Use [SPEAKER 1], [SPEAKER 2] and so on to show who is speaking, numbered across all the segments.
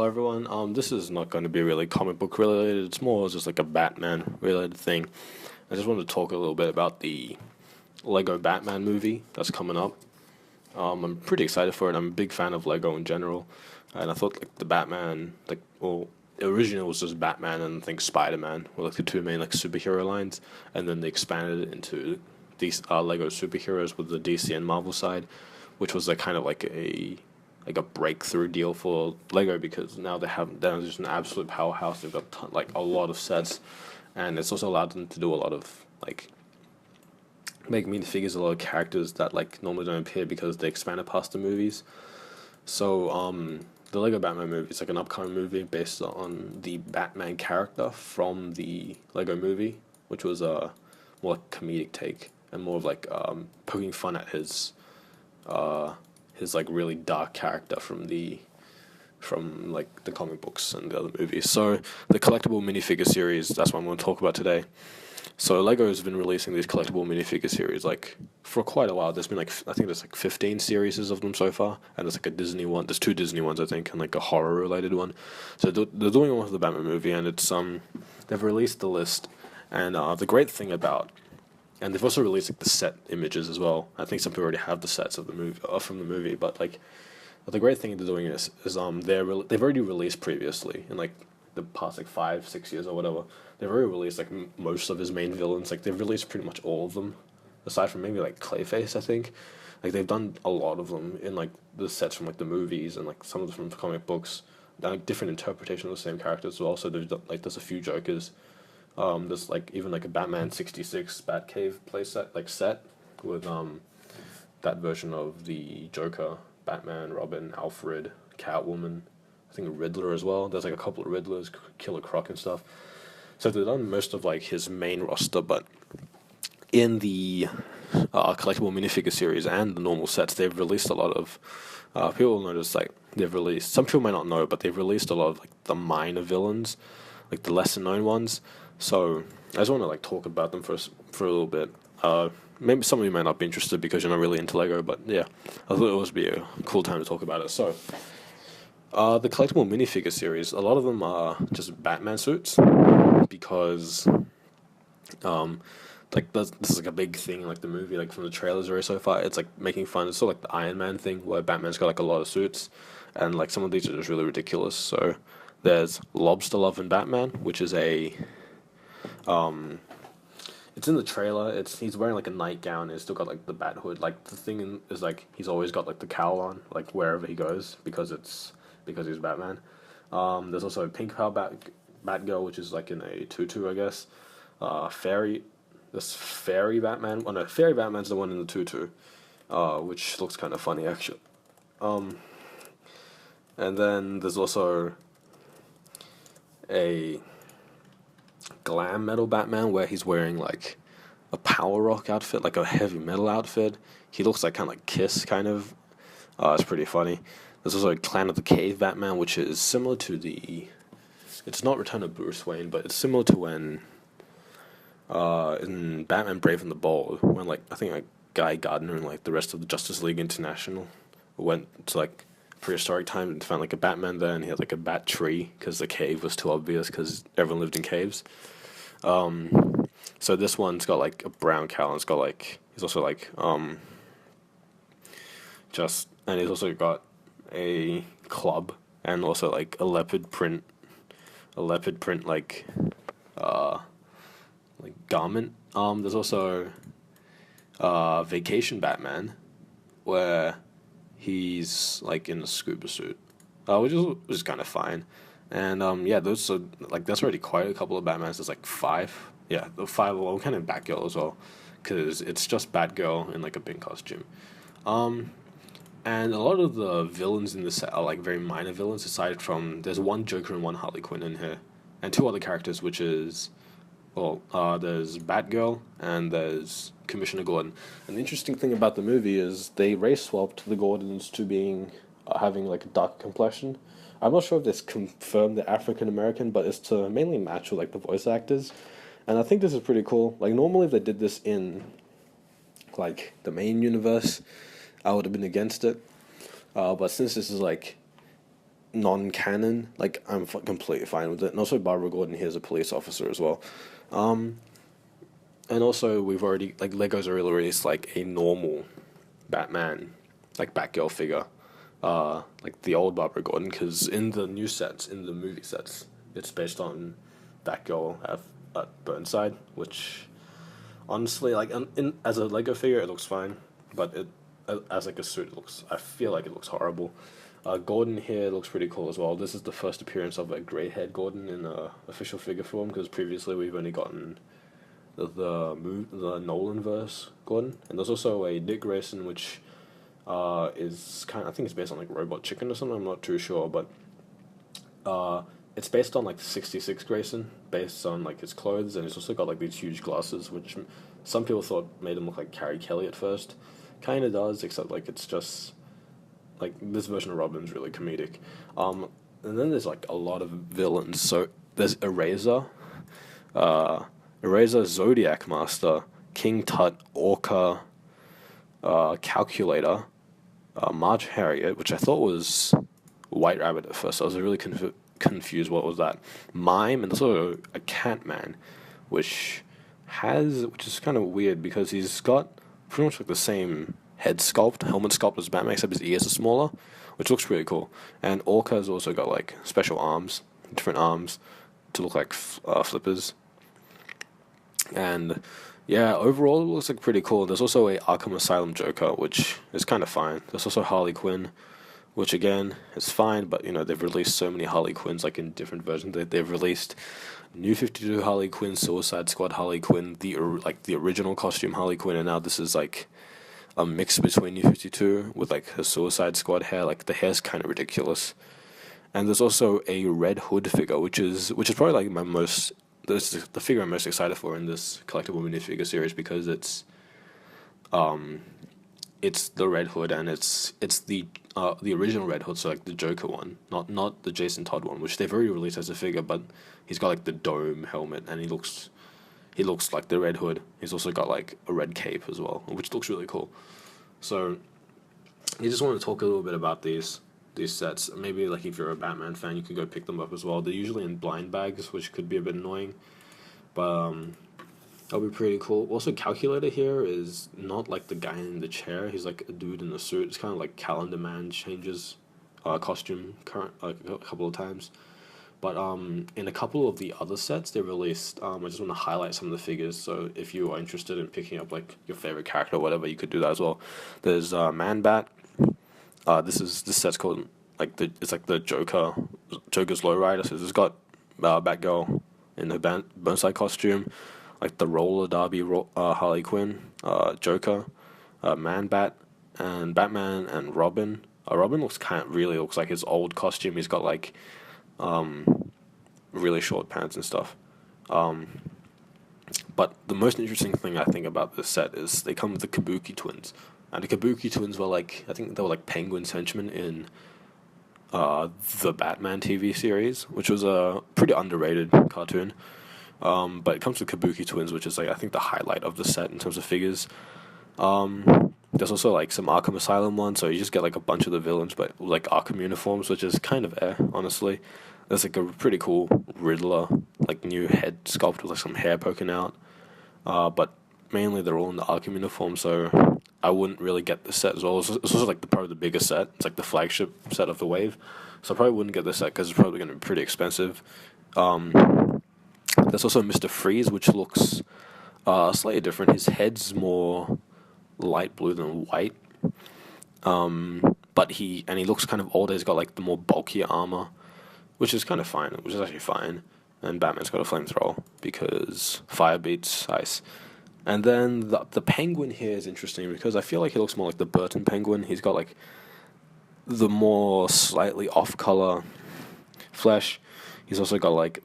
[SPEAKER 1] everyone. This is not going to be really comic book related. It's more just like a Batman related thing. I just wanted to talk a little bit about the Lego Batman movie that's coming up. I'm pretty excited for it. I'm a big fan of Lego in general, and I thought like the Batman, originally it was just Batman and I think Spider-Man were like the two main like superhero lines, and then they expanded it into these Lego superheroes with the DC and Marvel side, which was like kind of like a breakthrough deal for Lego because now they're just an absolute powerhouse. They've got like a lot of sets, and it's also allowed them to do a lot of like make minifigures, a lot of characters that like normally don't appear because they expanded past the movies. So the Lego Batman movie is like an upcoming movie based on the Batman character from the Lego movie, which was a more like comedic take and more of like poking fun at his like really dark character from like the comic books and the other movies. So the collectible minifigure series, that's what I'm going to talk about today. So Lego's been releasing these collectible minifigure series like for quite a while. There's been like I think there's like 15 series of them so far, and there's like a Disney one. There's two Disney ones I think, and like a horror related one. So they're doing one for the Batman movie, and it's they've released the list, and the great thing about and they've also released like the set images as well. I think some people already have the sets of the movie from the movie, but like the great thing they're doing is they've already released previously in like the past like 5-6 years or whatever. They've already released like most of his main villains. Like they've released pretty much all of them, aside from maybe like Clayface. I think like they've done a lot of them in like the sets from like the movies and like some of them from the comic books. Done like different interpretations of the same characters as well. So there's like there's a few Jokers. There's like even like a Batman '66 Batcave playset like set with that version of the Joker, Batman, Robin, Alfred, Catwoman, I think a Riddler as well. There's like a couple of Riddlers, Killer Croc and stuff. So they've done most of like his main roster, but in the collectible minifigure series and the normal sets, they've released a lot of people notice like they've released. Some people might not know, but they've released a lot of like the minor villains, like the lesser known ones. So I just want to like talk about them for a little bit. Maybe some of you might not be interested because you're not really into Lego, but yeah, I thought it would be a cool time to talk about it. So the collectible minifigure series, a lot of them are just Batman suits because like this is like a big thing in like the movie, like from the trailers already so far. It's like making fun. It's sort of like the Iron Man thing where Batman's got like a lot of suits, and like some of these are just really ridiculous. So there's Lobster Loving Batman, which is it's in the trailer. He's wearing like a nightgown and he's still got like the bat hood. Like the thing is like he's always got like the cowl on, like wherever he goes because he's Batman. There's also a pink power Batgirl, which is like in a tutu, I guess. Fairy Batman. Oh no, Fairy Batman's the one in the tutu, which looks kind of funny actually. And then there's also a glam metal Batman where he's wearing like a power rock outfit, like a heavy metal outfit. He looks like kind of like Kiss, kind of. It's pretty funny. There's also a Clan of the Cave Batman, which is similar to it's not Return of Bruce Wayne, but it's similar to when in Batman Brave and the Bold, when like I think like Guy Gardner and like the rest of the Justice League International went to like prehistoric time and found like a Batman there, and he had like a bat tree because the cave was too obvious because everyone lived in caves. So this one's got like a brown cowl, and it's got like he's also like and he's also got a club and also like a leopard print like garment. There's also Vacation Batman where he's like in a scuba suit, which is kind of fine. And yeah, those are like that's already quite a couple of Batmans. There's like 5. Yeah, the 5. Well, kind of Batgirl as well, because it's just Batgirl in like a pink costume. And a lot of the villains in this set are like very minor villains. Aside from there's one Joker and one Harley Quinn in here, and 2 other characters, which is there's Batgirl and there's Commissioner Gordon. And the interesting thing about the movie is they race swapped the Gordons to being having like a dark complexion. I'm not sure if this confirmed they're African American, but it's to mainly match with like the voice actors. And I think this is pretty cool. Like normally if they did this in like the main universe, I would have been against it. But since this is like non-canon, like I'm completely fine with it. And also Barbara Gordon here is a police officer as well. Um, and also we've already like Legos already released like a normal Batman, like Batgirl figure, like the old Barbara Gordon, because in the new sets, in the movie sets, it's based on Batgirl at Burnside, which honestly, like as a Lego figure, it looks fine, but it as like a suit, I feel like it looks horrible. Gordon here looks pretty cool as well. This is the first appearance of a grey-haired Gordon in official figure form, because previously we've only gotten the Nolan verse Gordon, and there's also a Dick Grayson, which is I think it's based on like Robot Chicken or something. I'm not too sure, but it's based on like 66 Grayson, based on like his clothes, and he's also got like these huge glasses, which some people thought made him look like Carrie Kelly at first. Kind of does, except like it's just like this version of Robin's really comedic. And then there's like a lot of villains. So there's Eraser, Zodiac Master, King Tut, Orca, Calculator, Marge Harriet, which I thought was White Rabbit at first. I was really confused what was that. Mime, and there's also a Catman, which is kind of weird because he's got pretty much like the same helmet sculpt as Batman, except his ears are smaller, which looks really cool. And Orca's also got like special arms, different arms, to look like flippers. And yeah, overall it looks like pretty cool. There's also a Arkham Asylum Joker, which is kind of fine. There's also Harley Quinn, which again is fine, but they've released so many Harley Quinns like in different versions. They've released New 52 Harley Quinn, Suicide Squad Harley Quinn, the original costume Harley Quinn, and now this is like a mix between New 52 with like her Suicide Squad hair. Like the hair's kind of ridiculous. And there's also a Red Hood figure, which is probably like this is the figure I'm most excited for in this collectible minifigure series, because it's the Red Hood, and it's the original Red Hood, so like the Joker one, not the Jason Todd one, which they've already released as a figure, but he's got like the dome helmet, and he looks like the Red Hood. He's also got like a red cape as well, which looks really cool. So I just want to talk a little bit about these sets. Maybe like if you're a Batman fan, you can go pick them up as well. They're usually in blind bags, which could be a bit annoying, but that'll be pretty cool. Also, Calculator here is not like the guy in the chair. He's like a dude in a suit. It's kind of like Calendar Man changes costume a couple of times. But in a couple of the other sets they released, I just want to highlight some of the figures. So if you are interested in picking up like your favorite character or whatever, you could do that as well. There's Man Bat. This set's called it's like the Joker's Lowrider. So it's got Batgirl in her Burnside costume, like the roller derby Harley Quinn, Joker, Man Bat, and Batman and Robin. Robin really looks like his old costume. He's got like really short pants and stuff. But the most interesting thing I think about this set is they come with the Kabuki twins. And the Kabuki twins were I think they were like Penguin's henchmen in the Batman TV series, which was a pretty underrated cartoon. But it comes with Kabuki twins, which is I think the highlight of the set in terms of figures. There's also like some Arkham Asylum ones, so you just get like a bunch of the villains, but like Arkham uniforms, which is kind of honestly. There's like a pretty cool Riddler, like new head sculpt with like some hair poking out. But mainly they're all in the Arkham uniform, so I wouldn't really get this set as well. It's also like probably the biggest set. It's like the flagship set of the wave, so I probably wouldn't get this set because it's probably going to be pretty expensive. There's also Mr. Freeze, which looks slightly different. His head's more light blue than white, but he looks kind of older. He's got like the more bulkier armor, which is kind of fine. Which is actually fine. And Batman's got a flamethrower because fire beats ice. And then the penguin here is interesting because I feel like he looks more like the Burton penguin. He's got like the more slightly off color flesh. He's also got like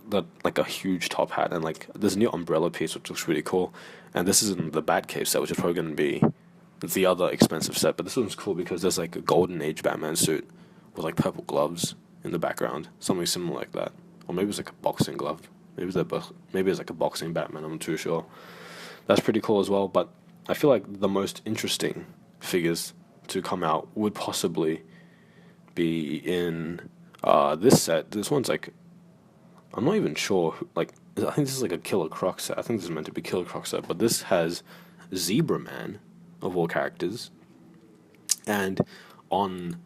[SPEAKER 1] a huge top hat, and like there's a new umbrella piece which looks really cool. And this is in the Batcave set, which is probably going to be the other expensive set. But this one's cool because there's like a Golden Age Batman suit with like purple gloves in the background, something similar like that. Or maybe it's like a boxing glove. Maybe it's like a boxing Batman. I'm not too sure. That's pretty cool as well. But I feel like the most interesting figures to come out would possibly be in This one's like, I'm not even sure. Like, I think this is like a Killer Croc set. I think this is meant to be Killer Croc set, but this has Zebra Man of all characters, and on.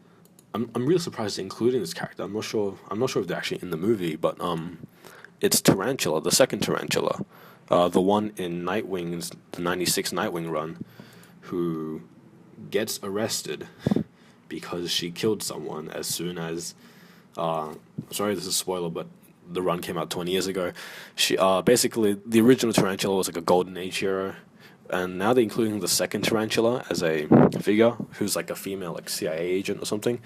[SPEAKER 1] I'm really surprised they're including this character. I'm not sure. I'm not sure if they're actually in the movie, but it's Tarantula, the second Tarantula, the one in Nightwing's the '96 Nightwing run, who gets arrested because she killed someone as soon as. Sorry, this is a spoiler, but the run came out 20 years ago. She basically the original Tarantula was like a Golden Age hero, and now they're including the second Tarantula as a figure who's like a female like CIA agent or something,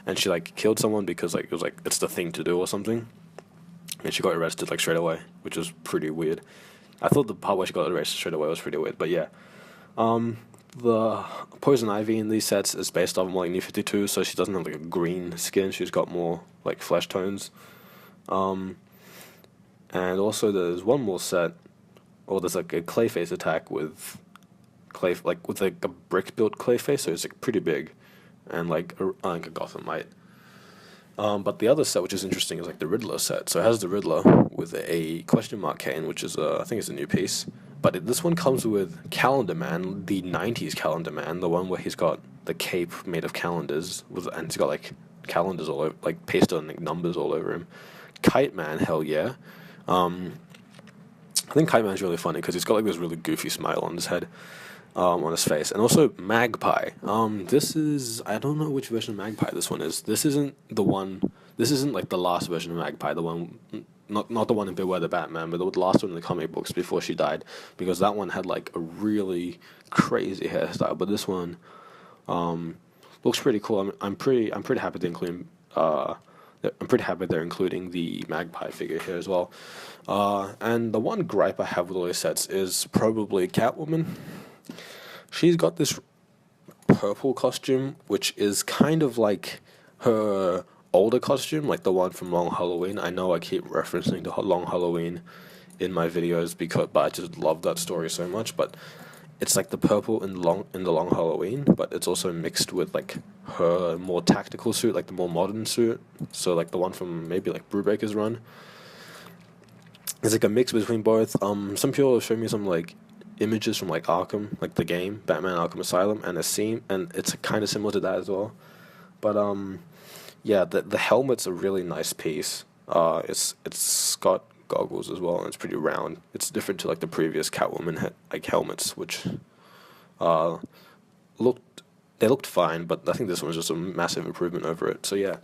[SPEAKER 1] and she like killed someone because like it was like it's the thing to do or something, and she got arrested like straight away, which was pretty weird. I thought the part where she got arrested straight away was pretty weird, but yeah. The Poison Ivy in these sets is based off like New 52, so she doesn't have like a green skin. She's got more like flesh tones. And also there's one more set, or there's like a Clayface attack with with like a brick built Clayface, so it's like pretty big, and like a Gothamite. But the other set, which is interesting, is like the Riddler set. So it has the Riddler with a question mark cane, which is I think it's a new piece. But this one comes with Calendar Man, the '90s Calendar Man, the one where he's got the cape made of calendars, and he's got like calendars all over, like pasted on like numbers all over him. Kite Man, hell yeah. I think Kite Man's really funny because he's got like this really goofy smile on his head, on his face, and also Magpie. This is, I don't know which version of Magpie this one is. This isn't the one. This isn't like the last version of Magpie. The one, not the one in Beware the Batman, but the last one in the comic books before she died, because that one had like a really crazy hairstyle. But this one, looks pretty cool. I'm pretty happy to include. I'm pretty happy they're including the Magpie figure here as well. And the one gripe I have with all these sets is probably Catwoman. She's got this purple costume, which is kind of like her older costume, like the one from Long Halloween. I know I keep referencing to Long Halloween in my videos but I just love that story so much. But it's like the purple in the Long Halloween, but it's also mixed with like her more tactical suit, like the more modern suit. So like the one from maybe like Brubaker's run. It's like a mix between both. Some people have shown me some like images from like Arkham, like the game Batman Arkham Asylum, and and it's kind of similar to that as well. But yeah, the helmet's a really nice piece. It's got goggles as well, and it's pretty round. It's different to like the previous Catwoman like helmets, which looked fine, but I think this one's just a massive improvement over it. So yeah,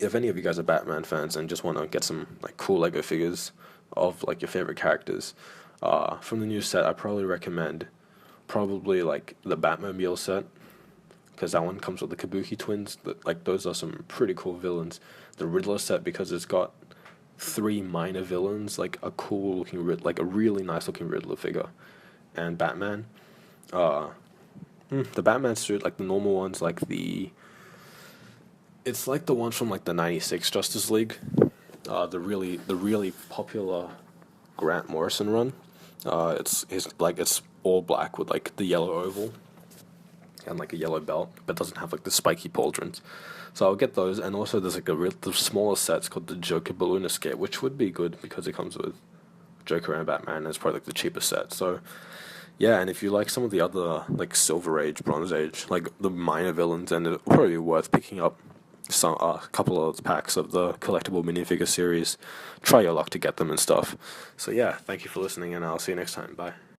[SPEAKER 1] if any of you guys are Batman fans and just want to get some like cool Lego figures of like your favorite characters from the new set, I probably recommend like the Batmobile set, because that one comes with the Kabuki twins. Like those are some pretty cool villains. The Riddler set, because it's got 3 minor villains, like a cool looking like a really nice looking Riddler figure, and Batman. The Batman suit, like the normal ones, like it's like the one from like the '96 Justice League, the really popular Grant Morrison run. It's all black with like the yellow oval and like a yellow belt, but doesn't have like the spiky pauldrons. So I'll get those, and also there's like the smaller sets called the Joker Balloon Escape, which would be good because it comes with Joker and Batman, and it's probably like the cheapest set. So yeah, and if you like some of the other like Silver Age, Bronze Age, like the minor villains, then it'll probably be worth picking up a couple of packs of the collectible minifigure series. Try your luck to get them and stuff. So yeah, thank you for listening, and I'll see you next time. Bye.